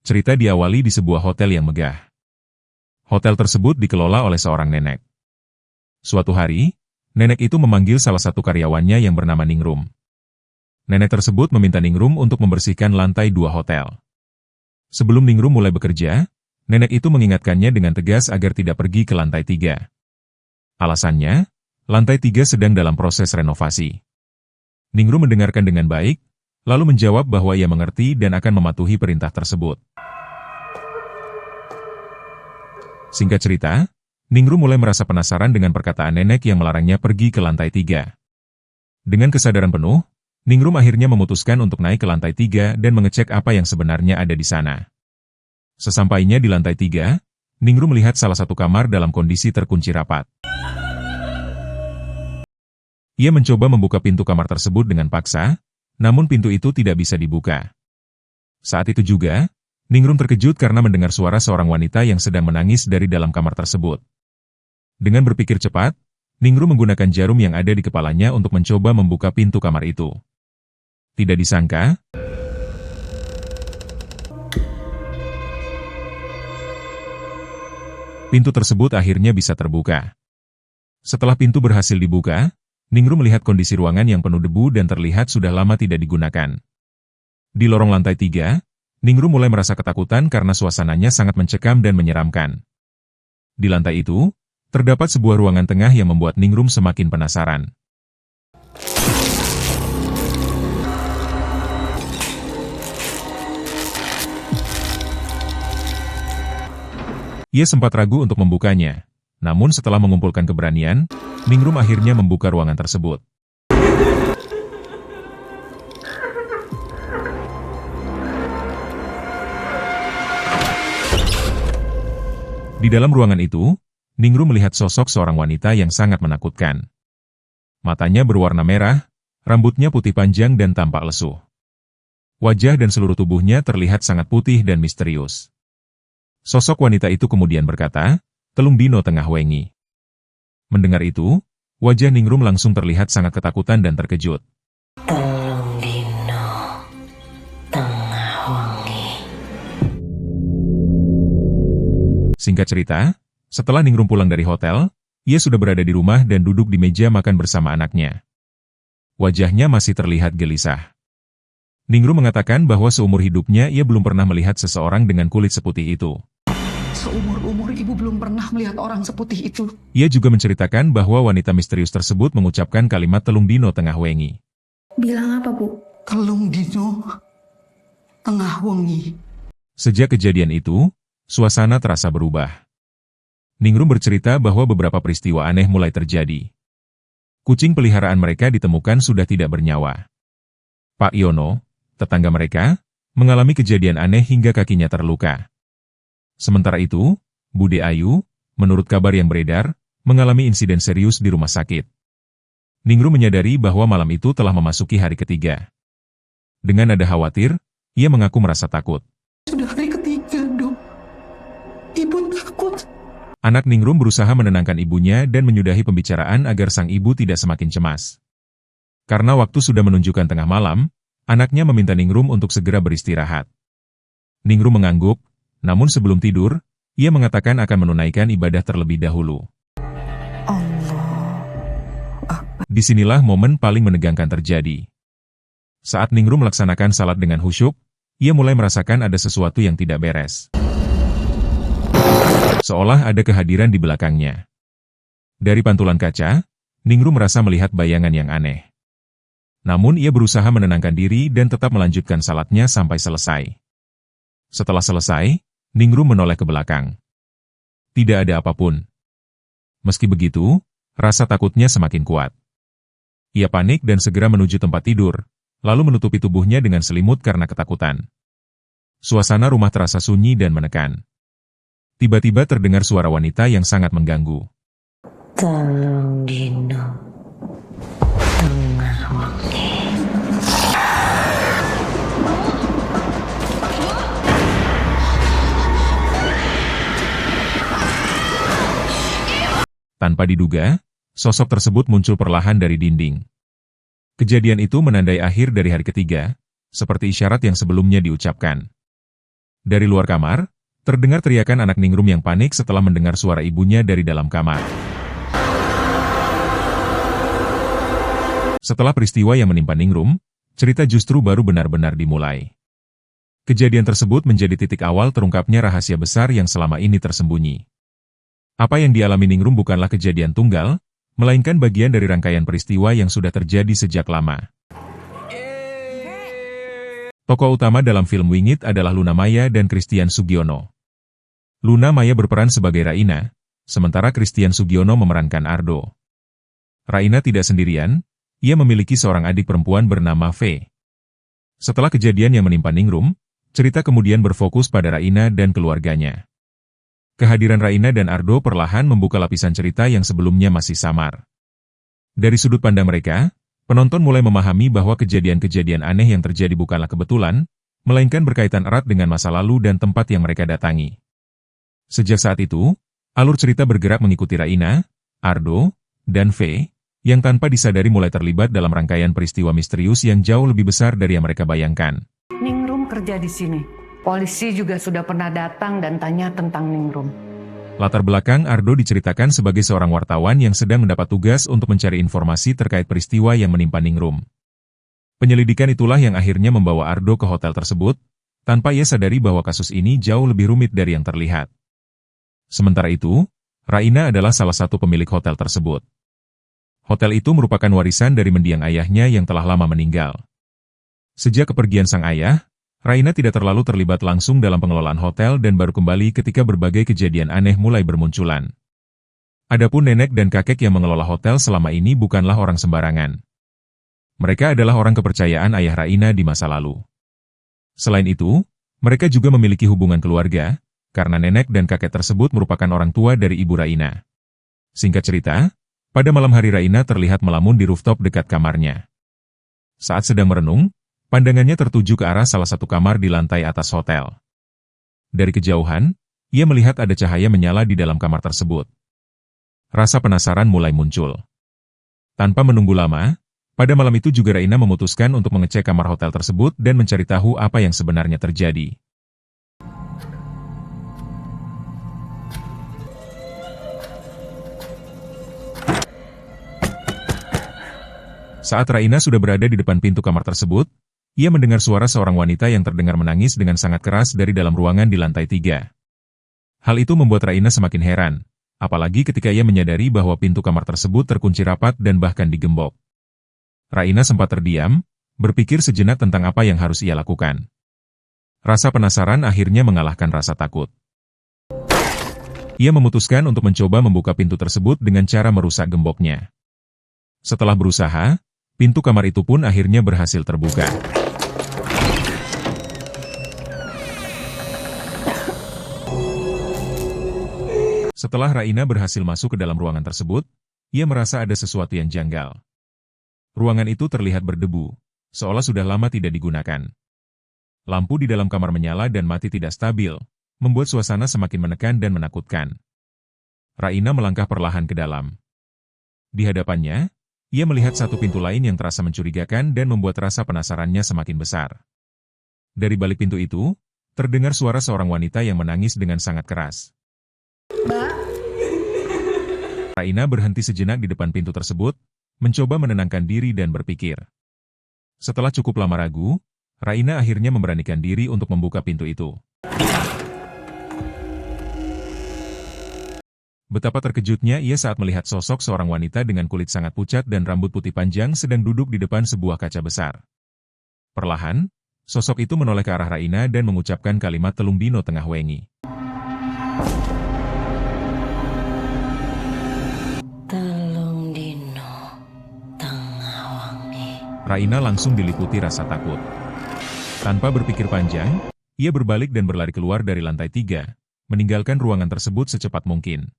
Cerita diawali di sebuah hotel yang megah. Hotel tersebut dikelola oleh seorang nenek. Suatu hari, nenek itu memanggil salah satu karyawannya yang bernama Ningrum. Nenek tersebut meminta Ningrum untuk membersihkan lantai 2 hotel. Sebelum Ningrum mulai bekerja, nenek itu mengingatkannya dengan tegas agar tidak pergi ke lantai 3. Alasannya, lantai 3 sedang dalam proses renovasi. Ningrum mendengarkan dengan baik, lalu menjawab bahwa ia mengerti dan akan mematuhi perintah tersebut. Singkat cerita, Ningrum mulai merasa penasaran dengan perkataan nenek yang melarangnya pergi ke lantai 3. Dengan kesadaran penuh, Ningrum akhirnya memutuskan untuk naik ke lantai 3 dan mengecek apa yang sebenarnya ada di sana. Sesampainya di lantai 3, Ningrum melihat salah satu kamar dalam kondisi terkunci rapat. Ia mencoba membuka pintu kamar tersebut dengan paksa, namun pintu itu tidak bisa dibuka. Saat itu juga, Ningrum terkejut karena mendengar suara seorang wanita yang sedang menangis dari dalam kamar tersebut. Dengan berpikir cepat, Ningrum menggunakan jarum yang ada di kepalanya untuk mencoba membuka pintu kamar itu. Tidak disangka, pintu tersebut akhirnya bisa terbuka. Setelah pintu berhasil dibuka, Ningrum melihat kondisi ruangan yang penuh debu dan terlihat sudah lama tidak digunakan. Di lorong lantai 3, Ningrum mulai merasa ketakutan karena suasananya sangat mencekam dan menyeramkan. Di lantai itu, terdapat sebuah ruangan tengah yang membuat Ningrum semakin penasaran. Ia sempat ragu untuk membukanya, namun setelah mengumpulkan keberanian, Ningrum akhirnya membuka ruangan tersebut. Di dalam ruangan itu, Ningrum melihat sosok seorang wanita yang sangat menakutkan. Matanya berwarna merah, rambutnya putih panjang dan tampak lesu. Wajah dan seluruh tubuhnya terlihat sangat putih dan misterius. Sosok wanita itu kemudian berkata, "Telung dino tengah wengi." Mendengar itu, wajah Ningrum langsung terlihat sangat ketakutan dan terkejut. Telung dino tengah wengi. Singkat cerita, setelah Ningrum pulang dari hotel, ia sudah berada di rumah dan duduk di meja makan bersama anaknya. Wajahnya masih terlihat gelisah. Ningrum mengatakan bahwa seumur hidupnya ia belum pernah melihat seseorang dengan kulit seputih itu. Seumur-umur ibu belum pernah melihat orang seputih itu. Ia juga menceritakan bahwa wanita misterius tersebut mengucapkan kalimat telung dino tengah wengi. Bilang apa, Bu? Telung dino tengah wengi. Sejak kejadian itu, suasana terasa berubah. Ningrum bercerita bahwa beberapa peristiwa aneh mulai terjadi. Kucing peliharaan mereka ditemukan sudah tidak bernyawa. Pak Yono, tetangga mereka, mengalami kejadian aneh hingga kakinya terluka. Sementara itu, Bude Ayu, menurut kabar yang beredar, mengalami insiden serius di rumah sakit. Ningrum menyadari bahwa malam itu telah memasuki hari ketiga. Dengan nada khawatir, ia mengaku merasa takut. Sudah hari ketiga, Dok. Ibu takut. Anak Ningrum berusaha menenangkan ibunya dan menyudahi pembicaraan agar sang ibu tidak semakin cemas. Karena waktu sudah menunjukkan tengah malam, anaknya meminta Ningrum untuk segera beristirahat. Ningrum mengangguk, namun sebelum tidur, ia mengatakan akan menunaikan ibadah terlebih dahulu. Disinilah momen paling menegangkan terjadi. Saat Ningrum melaksanakan salat dengan khusyuk, ia mulai merasakan ada sesuatu yang tidak beres. Seolah ada kehadiran di belakangnya. Dari pantulan kaca, Ningrum merasa melihat bayangan yang aneh. Namun ia berusaha menenangkan diri dan tetap melanjutkan salatnya sampai selesai. Setelah selesai, Ningrum menoleh ke belakang. Tidak ada apapun. Meski begitu, rasa takutnya semakin kuat. Ia panik dan segera menuju tempat tidur, lalu menutupi tubuhnya dengan selimut karena ketakutan. Suasana rumah terasa sunyi dan menekan. Tiba-tiba terdengar suara wanita yang sangat mengganggu. Telung dino tengah wengi. Tanpa diduga, sosok tersebut muncul perlahan dari dinding. Kejadian itu menandai akhir dari hari ketiga, seperti isyarat yang sebelumnya diucapkan. Dari luar kamar, terdengar teriakan anak Ningrum yang panik setelah mendengar suara ibunya dari dalam kamar. Setelah peristiwa yang menimpa Ningrum, cerita justru baru benar-benar dimulai. Kejadian tersebut menjadi titik awal terungkapnya rahasia besar yang selama ini tersembunyi. Apa yang dialami Ningrum bukanlah kejadian tunggal, melainkan bagian dari rangkaian peristiwa yang sudah terjadi sejak lama. Tokoh utama dalam film Wingit adalah Luna Maya dan Christian Sugiono. Luna Maya berperan sebagai Raina, sementara Christian Sugiono memerankan Ardo. Raina tidak sendirian, ia memiliki seorang adik perempuan bernama V. Setelah kejadian yang menimpa Ningrum, cerita kemudian berfokus pada Raina dan keluarganya. Kehadiran Raina dan Ardo perlahan membuka lapisan cerita yang sebelumnya masih samar. Dari sudut pandang mereka, penonton mulai memahami bahwa kejadian-kejadian aneh yang terjadi bukanlah kebetulan, melainkan berkaitan erat dengan masa lalu dan tempat yang mereka datangi. Sejak saat itu, alur cerita bergerak mengikuti Raina, Ardo, dan V, yang tanpa disadari mulai terlibat dalam rangkaian peristiwa misterius yang jauh lebih besar dari yang mereka bayangkan. Ningrum kerja di sini. Polisi juga sudah pernah datang dan tanya tentang Ningrum. Latar belakang Ardo diceritakan sebagai seorang wartawan yang sedang mendapat tugas untuk mencari informasi terkait peristiwa yang menimpa Ningrum. Penyelidikan itulah yang akhirnya membawa Ardo ke hotel tersebut, tanpa ia sadari bahwa kasus ini jauh lebih rumit dari yang terlihat. Sementara itu, Raina adalah salah satu pemilik hotel tersebut. Hotel itu merupakan warisan dari mendiang ayahnya yang telah lama meninggal. Sejak kepergian sang ayah, Raina tidak terlalu terlibat langsung dalam pengelolaan hotel dan baru kembali ketika berbagai kejadian aneh mulai bermunculan. Adapun nenek dan kakek yang mengelola hotel selama ini bukanlah orang sembarangan. Mereka adalah orang kepercayaan ayah Raina di masa lalu. Selain itu, mereka juga memiliki hubungan keluarga, karena nenek dan kakek tersebut merupakan orang tua dari ibu Raina. Singkat cerita, pada malam hari Raina terlihat melamun di rooftop dekat kamarnya. Saat sedang merenung, pandangannya tertuju ke arah salah satu kamar di lantai atas hotel. Dari kejauhan, ia melihat ada cahaya menyala di dalam kamar tersebut. Rasa penasaran mulai muncul. Tanpa menunggu lama, pada malam itu juga Raina memutuskan untuk mengecek kamar hotel tersebut dan mencari tahu apa yang sebenarnya terjadi. Saat Raina sudah berada di depan pintu kamar tersebut, ia mendengar suara seorang wanita yang terdengar menangis dengan sangat keras dari dalam ruangan di lantai 3. Hal itu membuat Raina semakin heran, apalagi ketika ia menyadari bahwa pintu kamar tersebut terkunci rapat dan bahkan digembok. Raina sempat terdiam, berpikir sejenak tentang apa yang harus ia lakukan. Rasa penasaran akhirnya mengalahkan rasa takut. Ia memutuskan untuk mencoba membuka pintu tersebut dengan cara merusak gemboknya. Setelah berusaha, pintu kamar itu pun akhirnya berhasil terbuka. Setelah Raina berhasil masuk ke dalam ruangan tersebut, ia merasa ada sesuatu yang janggal. Ruangan itu terlihat berdebu, seolah sudah lama tidak digunakan. Lampu di dalam kamar menyala dan mati tidak stabil, membuat suasana semakin menekan dan menakutkan. Raina melangkah perlahan ke dalam. Di hadapannya, ia melihat satu pintu lain yang terasa mencurigakan dan membuat rasa penasarannya semakin besar. Dari balik pintu itu, terdengar suara seorang wanita yang menangis dengan sangat keras. Mbak? Raina berhenti sejenak di depan pintu tersebut, mencoba menenangkan diri dan berpikir. Setelah cukup lama ragu, Raina akhirnya memberanikan diri untuk membuka pintu itu. Betapa terkejutnya ia saat melihat sosok seorang wanita dengan kulit sangat pucat dan rambut putih panjang sedang duduk di depan sebuah kaca besar. Perlahan, sosok itu menoleh ke arah Raina dan mengucapkan kalimat Telung Dino Tengah Wengi. Telung Dino Tengah Wengi. Raina langsung diliputi rasa takut. Tanpa berpikir panjang, ia berbalik dan berlari keluar dari lantai 3, meninggalkan ruangan tersebut secepat mungkin.